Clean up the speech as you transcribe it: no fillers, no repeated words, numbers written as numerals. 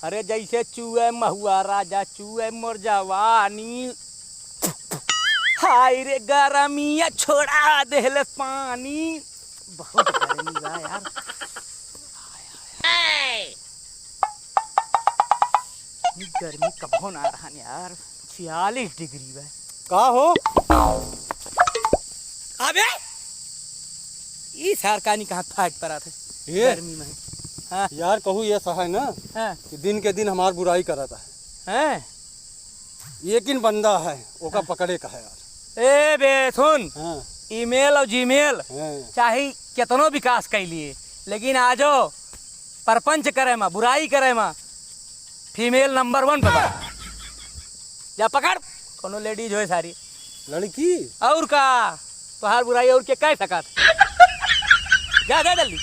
अरे जैसे चूहे महुआ राजा चूहे मोर जवानी। हाय रे गरमिया छोड़ा देले पानी। बहुत गर्मी बा यार। गर्मी कब ना रहा यार। 46 डिग्री बा। का हो अबे ये सरकानी कहाँ फाट पड़ा थे ये गर्मी में। हाँ यार कहूँ ये सहा है ना हाँ कि दिन के दिन हमार बुराई करता है। हैं? यकीन बंदा है ओका पकड़े का है यार। ए बे सुन, हाँ ईमेल और जीमेल हाँ चाहे कितनो विकास कर लिए, लेकिन आजो परपंच करे मा बुराई करे मा फीमेल नंबर 1 पे बा। जा पकड़ कोनो लेडीज हो सारी लड़की और का तोहार बुराई और के कह सकत। जा जा जल्दी।